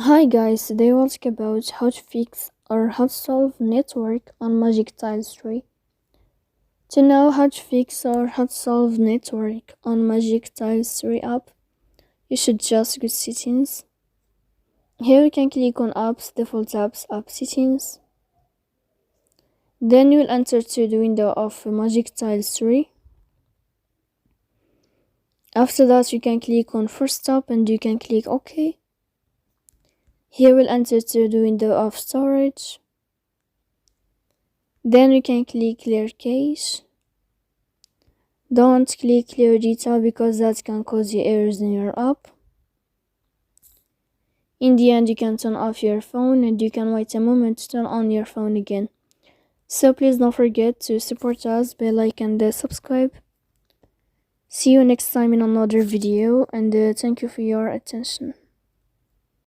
Hi guys, today we'll talk about how to fix or how to solve network on Magic Tiles 3. To know how to fix or how to solve network on Magic Tiles 3 app, you should just go to settings. Here you can click on apps, default apps, app settings. Then you'll enter to the window of Magic Tiles 3. After that you can click on first stop and you can click OK. Here we'll enter to the window of storage. Then we can click clear cache. Don't click clear data because that can cause you errors in your app. In the end, you can turn off your phone and you can wait a moment to turn on your phone again. So please don't forget to support us by like and subscribe. See you next time in another video, and thank you for your attention.